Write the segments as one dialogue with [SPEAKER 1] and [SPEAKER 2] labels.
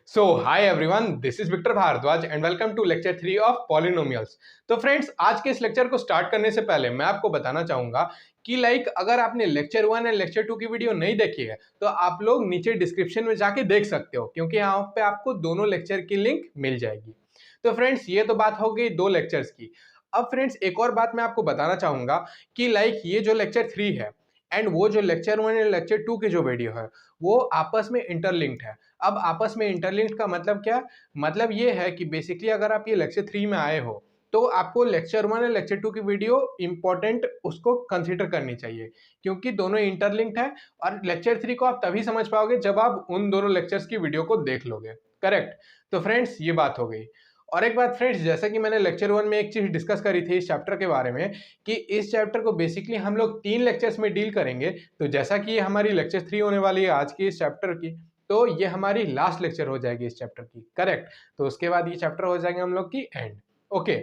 [SPEAKER 1] So hi everyone, this is Victor Bhardwaj and welcome to lecture 3 of polynomials. तो friends, आज के इस lecture को स्टार्ट करने से पहले मैं आपको बताना चाहूंगा कि अगर आपने लेक्चर 1 एंड लेक्चर 2 की वीडियो नहीं देखी है तो आप लोग नीचे डिस्क्रिप्शन में जाके देख सकते हो, क्योंकि यहाँ पे आपको दोनों लेक्चर की लिंक मिल जाएगी। तो फ्रेंड्स, ये तो बात हो गई दो लेक्चर्स की। अब फ्रेंड्स, एक और बात मैं आपको बताना चाहूंगा कि ये जो लेक्चर 3 है एंड वो जो लेक्चर 1 एंड लेक्चर 2 की जो वीडियो है वो आपस में इंटरलिंक्ड है। अब आपस में इंटरलिंक्ड का मतलब क्या? मतलब ये है कि बेसिकली अगर आप ये लेक्चर 3 में आए हो तो आपको लेक्चर 1 और लेक्चर 2 की वीडियो इंपॉर्टेंट उसको कंसीडर करनी चाहिए, क्योंकि दोनों इंटरलिंक्ड है। और लेक्चर 3 को आप तभी समझ पाओगे जब आप उन दोनों लेक्चर्स की वीडियो को देख लोगे। करेक्ट? तो फ्रेंड्स, ये बात हो गई। और एक बात फ्रेंड्स, जैसा कि मैंने लेक्चर 1 में एक चीज डिस्कस करी थी इस चैप्टर के बारे में कि इस चैप्टर को बेसिकली हम लोग 3 लेक्चर्स में डील करेंगे। तो जैसा कि ये हमारी लेक्चर 3 होने वाली है आज की इस चैप्टर की, तो ये हमारी लास्ट लेक्चर हो जाएगी इस चैप्टर की। करेक्ट? तो उसके बाद ये चैप्टर हो जाएंगे हम लोग की एंड। ओके,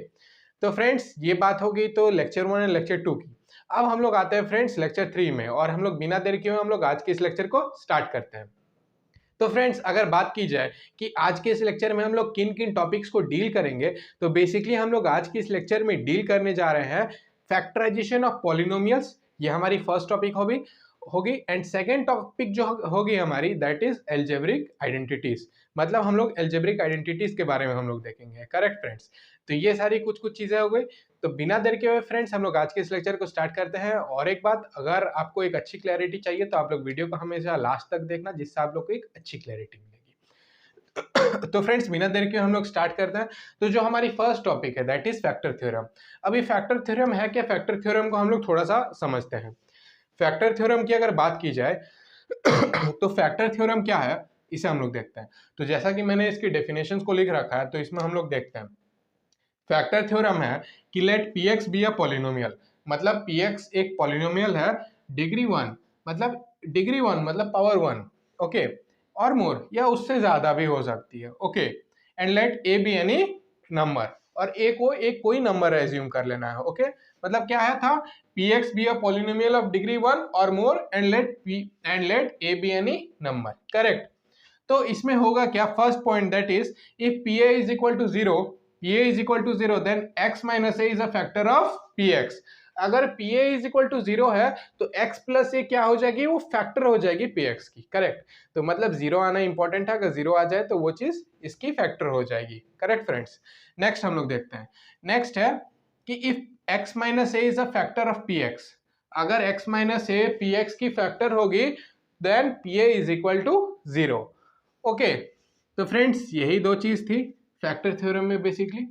[SPEAKER 1] तो फ्रेंड्स, ये बात हो गई तो लेक्चर 1 और लेक्चर 2 की। अब हम लोग आते हैं फ्रेंड्स लेक्चर 3 में, और हम लोग बिना देर किए हुए हम लोग आज के इस लेक्चर को स्टार्ट करते हैं। तो फ्रेंड्स, अगर बात की जाए कि आज के इस लेक्चर में हम लोग किन किन टॉपिक्स को डील करेंगे, तो बेसिकली हम लोग आज के इस लेक्चर में डील करने जा रहे हैं फैक्टराइजेशन ऑफ पॉलिनोमियल्स। ये हमारी फर्स्ट टॉपिक होगी एंड सेकेंड टॉपिक जो होगी हमारी दैट इज एल्जेब्रिक आइडेंटिटीज। मतलब हम लोग एल्जेब्रिक आइडेंटिटीज के बारे में हम लोग देखेंगे। Correct friends? तो ये सारी कुछ कुछ चीजें हो गई। तो बिना देर के हुए फ्रेंड्स, हम लोग आज के इस लेक्चर को स्टार्ट करते हैं। और एक बात, अगर आपको एक अच्छी क्लैरिटी चाहिए तो आप लोग वीडियो को हमेशा लास्ट तक देखना, जिससे आप लोग को एक अच्छी क्लैरिटी मिलेगी। तो फ्रेंड्स, बिना देर के हम लोग स्टार्ट करते हैं। तो जो हमारी फर्स्ट टॉपिक है दैट इज फैक्टर थ्योरम। अभी फैक्टर थ्योरम है क्या? फैक्टर थ्योरम को हम लोग थोड़ा सा समझते हैं। फैक्टर थ्योरम की अगर बात की जाए तो फैक्टर थ्योरम क्या है इसे हम लोग देखते हैं। तो जैसा कि मैंने इसकी डेफिनेशंस को लिख रखा है, तो इसमें हम लोग देखते हैं। फैक्टर थ्योरम है कि let px be a polynomial. मतलब px एक पॉलिनोमियल है डिग्री 1, मतलब पावर 1। ओके, और मोर या उससे ज्यादा भी हो सकती है। Okay, and let a be any number, और a को एक कोई नंबर एज्यूम कर लेना है। ओके, मतलब क्या है था, px be a polynomial of degree 1 और more and let a be any number. Correct? तो इसमें होगा क्या? First point that is if pa is equal to 0, then x minus a is a factor of px। अगर pa is equal to 0 है तो x plus a क्या हो जाएगी? वो फैक्टर हो जाएगी px की। करेक्ट? तो मतलब 0 आना इंपॉर्टेंट है, अगर 0 आ जाए तो वो चीज इसकी फैक्टर हो जाएगी। Correct friends? नेक्स्ट हम लोग देखते हैं। नेक्स्ट है कि if x minus a is a factor of px, अगर x minus a px की फैक्टर होगी then pa is equal to 0। Okay, तो फ्रेंड्स, यही दो चीज थी फैक्टर थ्योरम में बेसिकली।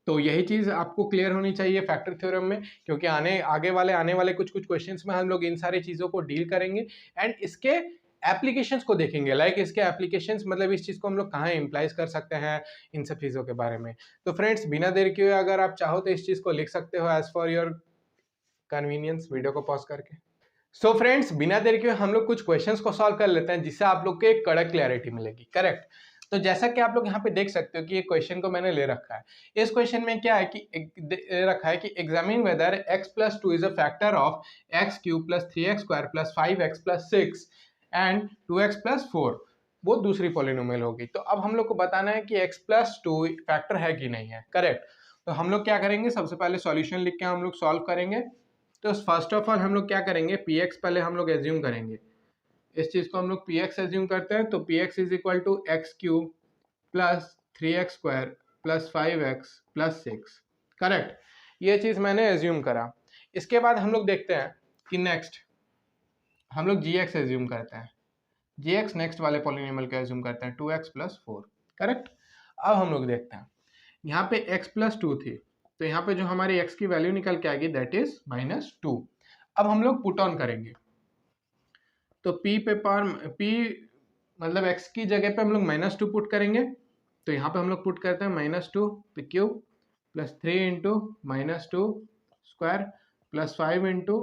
[SPEAKER 1] तो यही चीज आपको क्लियर होनी चाहिए फैक्टर थ्योरम में, क्योंकि आने वाले कुछ कुछ क्वेश्चंस में हम लोग इन सारी चीजों को डील करेंगे एंड इसके एप्लीकेशंस को देखेंगे। इसके एप्लीकेशंस मतलब इस चीज को हम लोग कहाँ इम्प्लाइज कर सकते हैं, इन सब चीजों के बारे में। तो फ्रेंड्स, बिना देर किए अगर आप चाहो तो इस चीज को लिख सकते हो as for your convenience, video को पॉज करके। सो फ्रेंड्स, बिना देर के हम लोग कुछ क्वेश्चंस को सॉल्व कर लेते हैं, जिससे आप लोग को एक कड़क क्लैरिटी मिलेगी। करेक्ट? तो जैसा कि आप लोग यहाँ पे देख सकते हो कि ये क्वेश्चन को मैंने ले रखा है। इस क्वेश्चन में क्या है कि रखा है कि examine whether x plus 2 is a factor of x cube plus 3x square plus 5x plus 6 and 2x plus 4। वो दूसरी पॉलिनोमियल होगी। तो अब हम लोग को बताना है कि x प्लस 2 फैक्टर है कि नहीं है। करेक्ट? तो हम लोग क्या करेंगे, सबसे पहले सॉल्यूशन लिख के हम लोग सॉल्व करेंगे। तो फर्स्ट ऑफ ऑल हम लोग क्या करेंगे, px पहले हम लोग एज्यूम करेंगे। इस चीज को हम लोग px एज्यूम करते हैं। तो px is equal to x cube plus 3x square plus 5x plus 6। Correct? ये चीज मैंने एज्यूम करा। इसके बाद हम लोग देखते हैं कि नेक्स्ट हम लोग gx एज्यूम करते हैं। gx नेक्स्ट वाले पॉलिनोमियल को एज्यूम करते हैं 2x प्लस 4। करेक्ट? अब हम लोग देखते हैं, यहाँ पे x प्लस 2 थी, तो यहाँ पे जो हमारी x की वैल्यू निकल के आएगी दैट इज -2। अब हम लोग पुट ऑन करेंगे। तो p पे पावर p मतलब x की जगह पे हम लोग -2 पुट करेंगे। तो यहाँ पे हम लोग पुट करते हैं -2 पे cube plus 3 into -2 square plus 5 into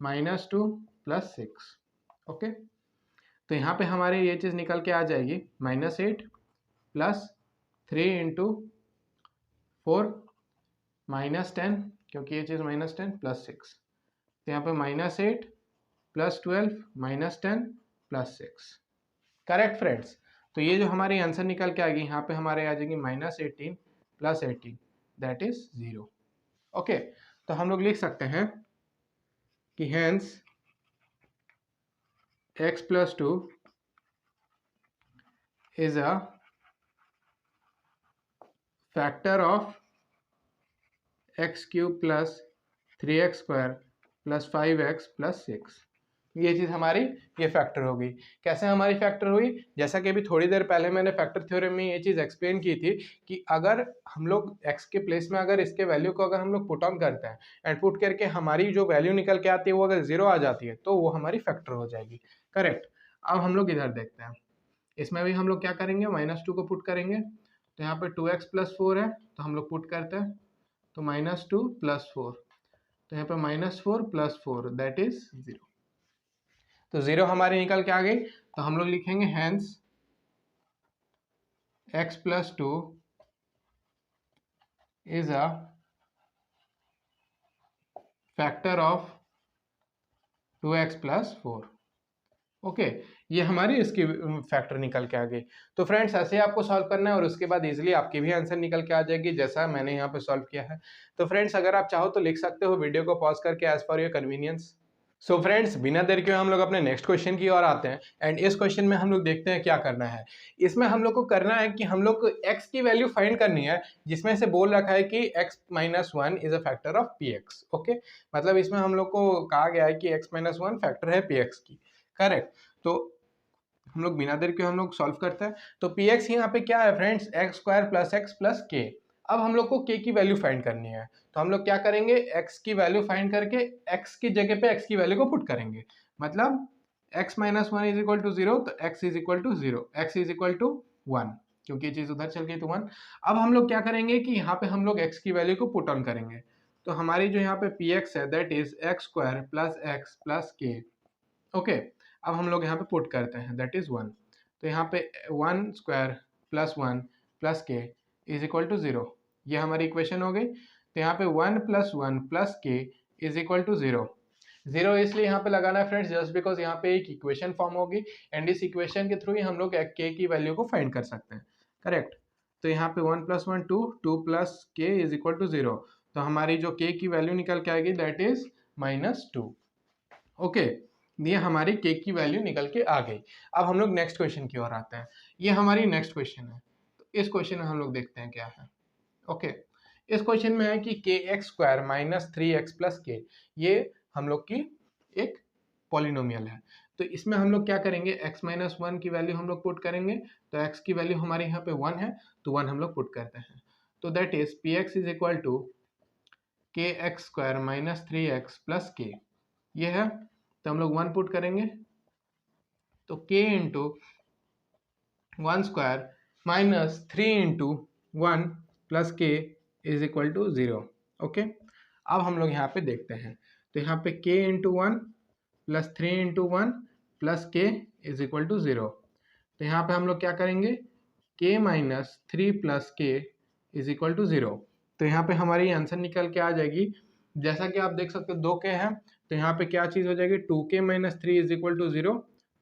[SPEAKER 1] -2 plus 6। Okay, तो यहाँ पे हमारे ये चीज निकल के आ जाएगी -8 प्लस 3 इंटू 4 -10, क्योंकि ये चीज -10 प्लस 6। तो यहाँ पे -8 प्लस 12 -10 प्लस 6। Correct friends? तो ये जो हमारी आंसर निकल के आएगी, यहाँ पे हमारे आ जाएगी -18 + 18 दैट इज 0। ओके, तो हम लोग लिख सकते हैं कि hence x + 2 is a factor of x³ + 3x² + 5x + 6। ये चीज़ हमारी ये फैक्टर होगी। कैसे हमारी फैक्टर हुई? जैसा कि अभी थोड़ी देर पहले मैंने फैक्टर थ्योरम में ये चीज़ एक्सप्लेन की थी कि अगर हम लोग x के प्लेस में अगर इसके वैल्यू को अगर हम लोग पुट ऑन करते हैं एंड पुट करके हमारी जो वैल्यू निकल के आती है वो अगर 0 आ जाती है तो वो हमारी फैक्टर हो जाएगी। करेक्ट। अब हम लोग इधर देखते हैं, इसमें भी हम लोग क्या करेंगे, -2 को पुट करेंगे। तो यहाँ पे 2x + 4 है तो हम लोग पुट करते हैं, तो -2 + 4, तो यहाँ पे -4 + 4 दैट इज 0। तो 0 हमारी निकल के आ गई। तो हम लोग लिखेंगे hence x + 2 is a factor of 2x + 4। Okay, ये हमारी इसकी फैक्टर निकल के आ गई। तो फ्रेंड्स ऐसे ही आपको सॉल्व करना है और उसके बाद इजीली आपकी भी आंसर निकल के आ जाएगी जैसा मैंने यहाँ पे सॉल्व किया है। तो फ्रेंड्स अगर आप चाहो तो लिख सकते हो वीडियो को पॉज करके as per your convenience. So friends बिना देर के हम लोग अपने नेक्स्ट क्वेश्चन की ओर आते हैं एंड इस क्वेश्चन में हम लोग देखते हैं क्या करना है। इसमें हम लोग को करना है कि हम लोग को x की वैल्यू फाइंड करनी है जिसमें से बोल रखा है कि x - 1 is a factor of px। Okay, मतलब इसमें हम लोग को कहा गया है कि x - 1 फैक्टर है px की। करेक्ट। तो हम लोग बिना देर के हम लोग सॉल्व करते हैं। तो px यहाँ पे क्या है फ्रेंड्स, x² + x + k। अब हम लोग को k की वैल्यू फाइंड करनी है तो हम लोग क्या करेंगे, x की वैल्यू फाइंड करके x की जगह पे x की वैल्यू को पुट करेंगे। मतलब x - 1 = 0 तो x = 0, x = 1 क्योंकि ये चीज उधर चल गई तो 1। अब हम लोग क्या करेंगे कि यहाँ पे हम लोग x की वैल्यू को पुट ऑन करेंगे। तो हमारी जो यहाँ पे px है that is x² + x + k। Okay, अब हम लोग यहाँ पे पुट करते हैं दैट इज 1। तो यहाँ पे 1² + 1 + k = 0, ये हमारी इक्वेशन हो गई। तो यहाँ पे 1 + 1 + k = 0। 0 इसलिए यहाँ पे लगाना है फ्रेंड्स जस्ट बिकॉज यहाँ पे एक इक्वेशन फॉर्म होगी एंड इस इक्वेशन के थ्रू ही हम लोग k की वैल्यू को फाइंड कर सकते हैं। करेक्ट। तो यहाँ पे 1 + 1 2, 2 + k = 0। तो हमारी जो k की वैल्यू निकल के आएगी दैट इज -2। ओके, ये हमारी k की वैल्यू निकल के आ गई। अब हम लोग नेक्स्ट क्वेश्चन की ओर आते हैं। ये हमारी नेक्स्ट क्वेश्चन है। तो इस क्वेश्चन में हम लोग देखते हैं क्या है। ओके, इस क्वेश्चन में है कि kx² - 3x + k, ये हम लोग की एक पॉलिनोमियल है। तो इसमें हम लोग क्या करेंगे, x - 1 की वैल्यू हम लोग पुट करेंगे। तो x की वैल्यू हमारे यहाँ पे 1 है तो 1 हम लोग पुट करते हैं। तो that is px = kx² - 3x + k, ये है। तो हम लोग 1 पुट करेंगे तो k × 1² - 3 × 1 + k = 0। ओके, अब हम लोग यहाँ पे देखते हैं। तो यहाँ पे k × 1 + 3 × 1 + k = 0। तो यहाँ पे हम लोग क्या करेंगे, k - 3 + k = 0। तो यहाँ पे हमारी आंसर निकल के आ जाएगी। जैसा कि आप देख सकते हो 2 k है तो यहाँ पे क्या चीज़ हो जाएगी, 2k - 3 = 0।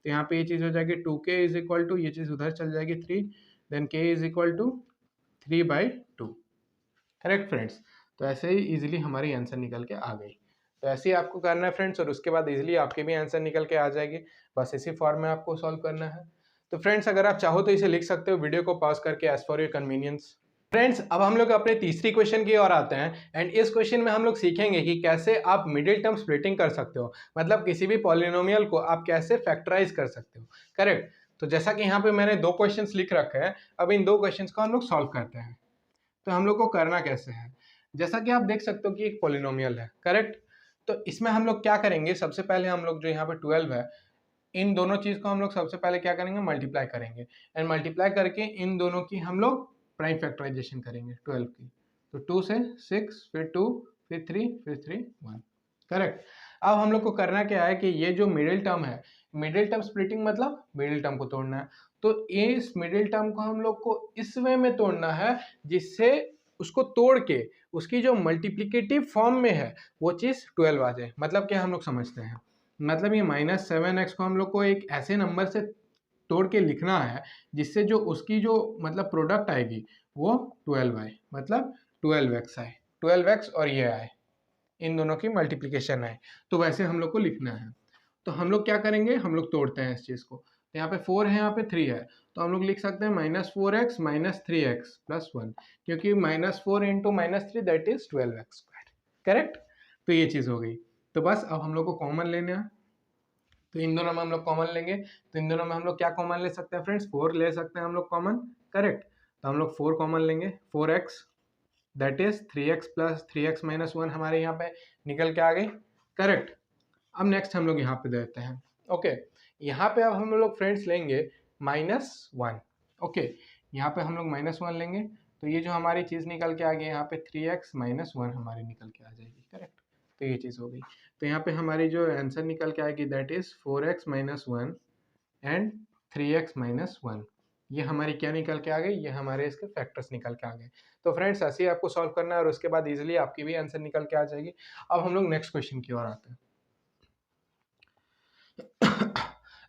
[SPEAKER 1] तो यहाँ पे ये चीज़ हो जाएगी 2k = ये चीज़ उधर चल जाएगी 3, देन k = 3/2। Correct friends. तो ऐसे ही इजीली हमारी आंसर निकल के आ गई। तो ऐसे ही आपको करना है फ्रेंड्स और उसके बाद इजीली आपके भी आंसर निकल के आ जाएगी। बस इसी फॉर्म में आपको सॉल्व करना है। तो फ्रेंड्स अगर आप चाहो तो इसे लिख सकते हो वीडियो को पॉज करके as for your convenience. Friends अब हम लोग अपने तीसरी क्वेश्चन की ओर आते हैं एंड इस क्वेश्चन में हम लोग सीखेंगे कि कैसे आप मिडिल टर्म स्प्लिटिंग कर सकते हो, मतलब किसी भी पॉलिनोमियल को आप कैसे फैक्टराइज कर सकते हो। करेक्ट। तो जैसा कि यहाँ पे मैंने 2 क्वेश्चंस लिख रखे हैं, अब इन 2 क्वेश्चंस को हम लोग सॉल्व करते हैं। तो हम लोग को करना कैसे है, जैसा कि आप देख सकते हो कि एक पॉलिनोमियल है। करेक्ट। तो इसमें हम लोग क्या करेंगे, सबसे पहले हम लोग जो यहाँ पे 12 है, इन दोनों चीज को हम लोग सबसे पहले क्या करेंगे, मल्टीप्लाई करेंगे एंड मल्टीप्लाई करके इन दोनों की हम लोग प्राइम फैक्टराइजेशन करेंगे 12 की। तो 2 से 6, फिर 2, फिर 3, फिर 3 1। करेक्ट। अब हम लोग को करना क्या है कि ये जो मिडिल टर्म है, मिडिल टर्म स्प्लिटिंग मतलब मिडिल टर्म को तोड़ना है। तो इस मिडिल टर्म को हम लोग को इस वे में तोड़ना है जिससे उसको तोड़ के उसकी जो मल्टीप्लिकेटिव फॉर्म में है वो चीज़ 12 आ जाए। मतलब क्या हम लोग समझते हैं, मतलब ये -7x को हम लोग को एक ऐसे नंबर से तोड़ के लिखना है, जिससे जो उसकी जो मतलब प्रोडक्ट आएगी वो 12 आए, मतलब 12x आए, 12x और ये आए, इन दोनों की मल्टीप्लिकेशन आए। तो वैसे हम लोग को लिखना है। तो हम लोग क्या करेंगे, हम लोग तोड़ते हैं इस चीज़ को। तो यहाँ पे 4 है, यहाँ पे 3 है, तो हम लोग लिख सकते हैं -4x - 3x + 1, क्योंकि -4 × -3 दैट इज 12x²। करेक्ट। तो ये चीज़ हो गई। तो बस अब हम लोग को कॉमन लेना है, तो इन दोनों में हम लोग कॉमन लेंगे। तो इन दोनों में हम लोग क्या कॉमन ले सकते हैं फ्रेंड्स, 4 ले सकते हैं हम लोग कॉमन। करेक्ट। तो हम लोग 4 कॉमन लेंगे, 4x that is 3x + 3x - 1 हमारे यहाँ पे निकल के आ गई। करेक्ट। अब नेक्स्ट हम लोग यहाँ पे देते हैं। ओके, यहाँ पे अब हम लोग फ्रेंड्स लेंगे -1। ओके, यहाँ पे हम लोग -1 लेंगे, तो ये जो हमारी चीज़ निकल के आ गई यहाँ पे 3x - 1 हमारी निकल के आ जाएगी। करेक्ट। तो ये चीज़ हो गई। तो यहाँ पे हमारी जो आंसर निकल के आएगी that is 4x - 1 and 3x - 1। ये हमारी क्या निकल के आ गई, ये हमारे इसके फैक्टर्स निकल के आ गए। तो फ्रेंड्स ऐसे ही आपको सॉल्व करना है और उसके बाद इजीली आपकी भी आंसर निकल के आ जाएगी। अब हम लोग नेक्स्ट क्वेश्चन की ओर आते हैं।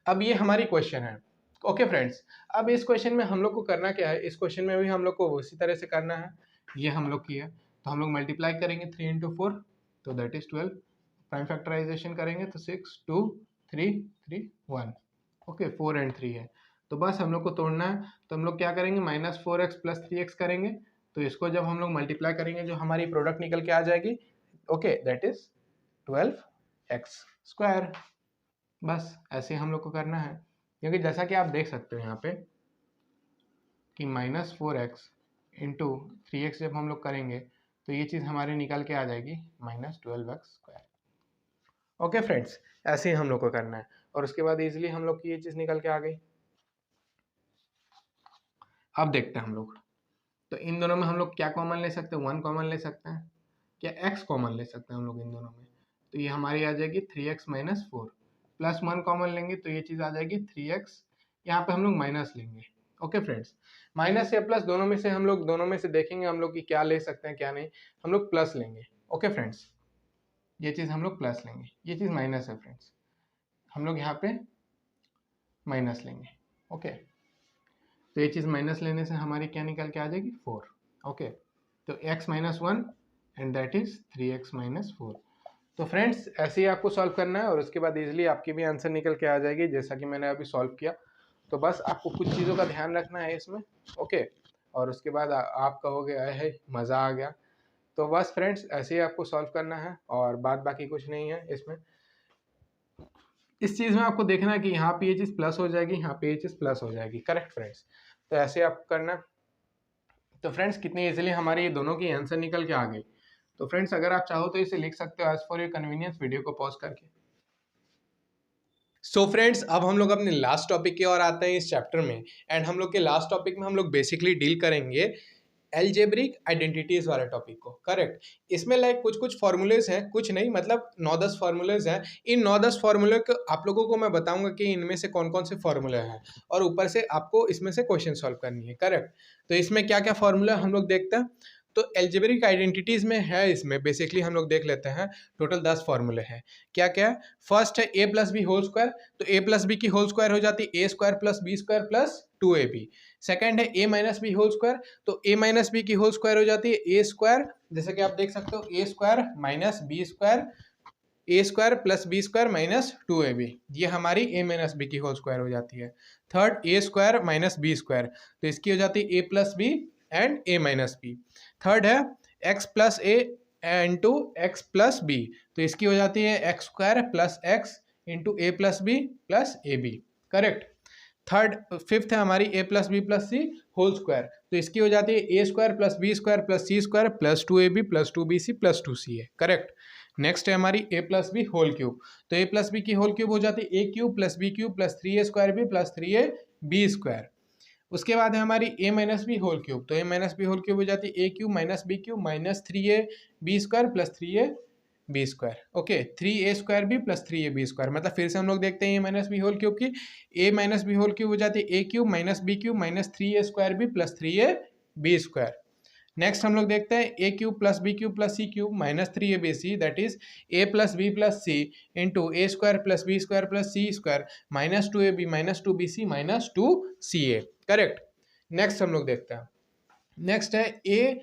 [SPEAKER 1] अब ये हमारी क्वेश्चन है। ओके फ्रेंड्स, अब इस क्वेश्चन में हम लोग को करना क्या है, इस क्वेश्चन में भी हम लोग को उसी तरह से करना है। ये हम लोग की है, तो हम लोग मल्टीप्लाई करेंगे 3 × 4, तो दैट इज 12। प्राइम फैक्टराइजेशन करेंगे तो 6 2 3 3 1। ओके, 4 एंड 3 है, तो बस हम लोग को तोड़ना है। तो हम लोग क्या करेंगे, -4x + 3x करेंगे। तो इसको जब हम लोग मल्टीप्लाई करेंगे जो हमारी प्रोडक्ट निकल के आ जाएगी, ओके, दैट इज 12x²। बस ऐसे हम लोग को करना है, क्योंकि जैसा कि आप देख सकते हो यहाँ पे कि -4x × 3x जब हम लोग करेंगे तो ये चीज़ हमारी निकल के आ जाएगी -12x²। ओके फ्रेंड्स, ऐसे ही हम लोग को करना है और उसके बाद इजीली हम लोग की ये चीज़ निकल के आ गई। अब देखते हैं हम लोग, तो इन दोनों में हम लोग क्या कॉमन ले सकते हैं, 1 कॉमन ले सकते हैं, क्या x कॉमन ले सकते हैं हम लोग इन दोनों में। तो ये हमारी आ जाएगी 3x - 4 + 1 कॉमन लेंगे तो ये चीज़ आ जाएगी 3x। यहाँ पे हम लोग माइनस लेंगे। ओके फ्रेंड्स, माइनस या प्लस दोनों में से हम लोग देखेंगे हम लोग कि क्या ले सकते हैं क्या नहीं। हम लोग प्लस लेंगे। ओके फ्रेंड्स, ये चीज़ हम लोग प्लस लेंगे, ये चीज़ माइनस है फ्रेंड्स, हम लोग यहाँ पे माइनस लेंगे। ओके, तो ये चीज़ माइनस लेने से हमारी क्या निकल के आ जाएगी 4। ओके, तो x - 1 and that is 3x - 4। तो फ्रेंड्स ऐसे ही आपको सॉल्व करना है और उसके बाद इजीली आपकी भी आंसर निकल के आ जाएगी, जैसा कि मैंने अभी सॉल्व किया। तो बस आपको कुछ चीज़ों का ध्यान रखना है इसमें। ओके, और उसके बाद आप कहोगे अरे मज़ा आ गया। तो बस फ्रेंड्स ऐसे ही आपको सॉल्व करना है और बात बाकी कुछ नहीं है इसमें। इस चीज़ में आपको देखना है कि यहाँ पे ये चीज़ प्लस हो जाएगी, यहाँ पे ये चीज़ प्लस हो जाएगी। करेक्ट फ्रेंड्स, तो ऐसे आपको करना। तो फ्रेंड्स कितनी इजीली हमारी ये दोनों की आंसर निकल के आ गई। तो फ्रेंड्स अगर आप चाहो तो इसे लिख सकते हो as for your convenience, video को पॉज करके। सो फ्रेंड्स अब हम लोग अपने लास्ट टॉपिक की ओर आते हैं इस चैप्टर में, एंड हम लोग के लास्ट टॉपिक में हम लोग बेसिकली डील करेंगे एल्जेब्रिक आइडेंटिटीज वाले टॉपिक को। करेक्ट। इसमें लाइक कुछ फॉर्मूलेज हैं, कुछ नहीं मतलब 9-10 फॉर्मूलेज हैं। इन 9-10 फॉर्मूले को आप लोगों को मैं बताऊंगा कि इनमें से कौन कौन से फॉर्मूले हैं और ऊपर से आपको इसमें से क्वेश्चन सॉल्व करनी है। करेक्ट। तो इसमें क्या क्या फॉर्मूला हम लोग देखते हैं। तो एल्जेब्रिक आइडेंटिटीज में है, इसमें बेसिकली हम लोग देख लेते हैं। टोटल 10 फॉर्मूले हैं। क्या क्या? फर्स्ट है a + b²। तो a + b की होल स्क्वायर हो जाती है a² + b² + 2ab। सेकेंड है a - b²। तो a - b की होल स्क्वायर हो जाती है a², जैसे कि आप देख सकते हो a² - b², a² + b² - 2ab। ये हमारी a - b की होल स्क्वायर हो जाती है। थर्ड a² - b², तो इसकी हो जाती है a + b and a - b। Third है x + a into x + b, तो इसकी हो जाती है x² + x into a + b + ab। Correct. Third fifth है हमारी a + b + c whole square, तो इसकी हो जाती है a² + b² + c² + 2ab + 2bc + 2ca। Correct. Next है हमारी a + b होल क्यूब, तो a + b की होल क्यूब हो जाती है a³ + b³ + 3a² + 3ab²। उसके बाद है हमारी a - b होल क्यूब, तो a - b होल क्यूब हो जाती है a³ - b³ - 3ab² + 3ab²। Okay, 3a² + 3ab²। मतलब फिर से हम लोग देखते हैं a - b होल क्यूब की। a - b होल क्यूब हो जाती है a³ - b³ - 3a² + 3ab²। Next हम लोग देखते हैं a cube plus b cube plus c cube minus 3abc that is a plus b plus c into a square plus b square plus c square minus 2ab minus 2bc minus 2ca। Correct. Next हम लोग देखते हैं, next है a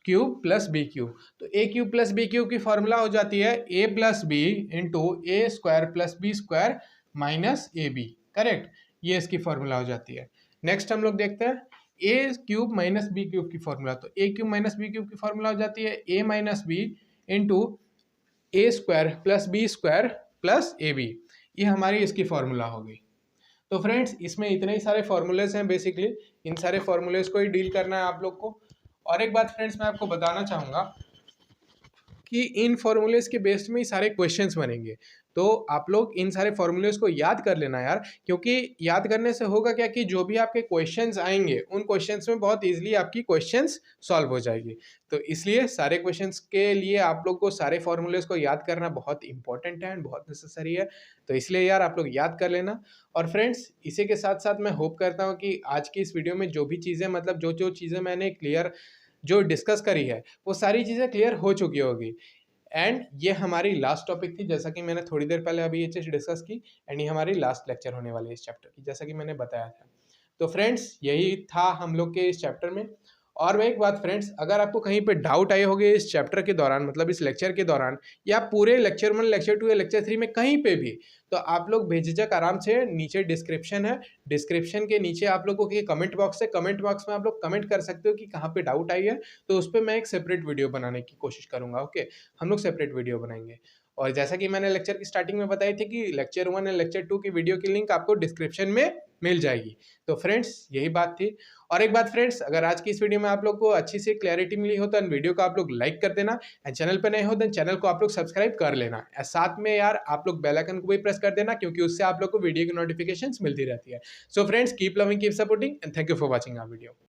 [SPEAKER 1] cube plus b cube. तो a cube plus b cube की formula हो जाती है a plus b into a square plus b square minus A B. Correct, ये इसकी फॉर्मूला हो जाती है। नेक्स्ट हम लोग देखते हैं a cube minus b cube की फॉर्मूला। तो a cube minus b cube की फॉर्मूला हो जाती है a minus b into a square plus b square plus a b. ये हमारी इसकी फॉर्मूला होगी। तो फ्रेंड्स इसमें इतने ही सारे फॉर्मूलेज हैं, बेसिकली इन सारे फॉर्मूलेज को ही डील करना है आप लोग को। और एक बात फ्रेंड्स मैं आपको बताना चाहूँगा कि इन फॉर्मूलेज के बेस्ड में ही सारे क्वेश्चंस बनेंगे, तो आप लोग इन सारे फॉर्मूलेज को याद कर लेना यार, क्योंकि याद करने से होगा क्या कि जो भी आपके क्वेश्चंस आएंगे उन क्वेश्चंस में बहुत इजीली आपकी क्वेश्चंस सॉल्व हो जाएगी। तो इसलिए सारे क्वेश्चंस के लिए आप लोग को सारे फॉर्मूलेज को याद करना बहुत इंपॉर्टेंट है एंड बहुत नेसेसरी है। तो इसलिए यार आप लोग याद कर लेना। और फ्रेंड्स इसी के साथ साथ मैं होप करता हूँ कि आज की इस वीडियो में जो भी चीज़ें मतलब जो चीज़ें मैंने क्लियर जो डिस्कस करी है वो सारी चीज़ें क्लियर हो चुकी होगी। एंड ये हमारी लास्ट टॉपिक थी, जैसा कि मैंने थोड़ी देर पहले अभी ये चीज़ डिस्कस की। एंड ये हमारी लास्ट लेक्चर होने वाली है इस चैप्टर की, जैसा कि मैंने बताया था। तो फ्रेंड्स यही था हम लोग के इस चैप्टर में। और वह एक बात फ्रेंड्स, अगर आपको कहीं पे डाउट आए होंगे इस चैप्टर के दौरान, मतलब इस लेक्चर के दौरान या पूरे लेक्चर 1 लेक्चर 2 या लेक्चर 3 में कहीं पे भी, तो आप लोग बेझिझक आराम से नीचे डिस्क्रिप्शन है, डिस्क्रिप्शन के नीचे आप लोगों के कमेंट बॉक्स है, कमेंट बॉक्स में आप लोग कमेंट कर सकते हो कि कहाँ पे डाउट आई है। तो उस पर मैं एक सेपरेट वीडियो बनाने की कोशिश करूँगा। ओके, हम लोग सेपरेट वीडियो बनाएंगे। और जैसा कि मैंने लेक्चर की स्टार्टिंग में बताई थी कि लेक्चर 1 और लेक्चर 2 की वीडियो की लिंक आपको डिस्क्रिप्शन में मिल जाएगी। तो फ्रेंड्स यही बात थी। और एक बात फ्रेंड्स, अगर आज की इस वीडियो में आप लोग को अच्छी सी क्लैरिटी मिली हो तो वीडियो को आप लोग लाइक कर देना, एंड चैनल पर नए हो तो चैनल को आप लोग सब्सक्राइब कर लेना। साथ में यार आप लोग बेल आइकन को भी प्रेस कर देना, क्योंकि उससे आप लोग को वीडियो की नोटिफिकेशंस मिलती रहती है। So friends keep loving, keep supporting and thank you for watching our video.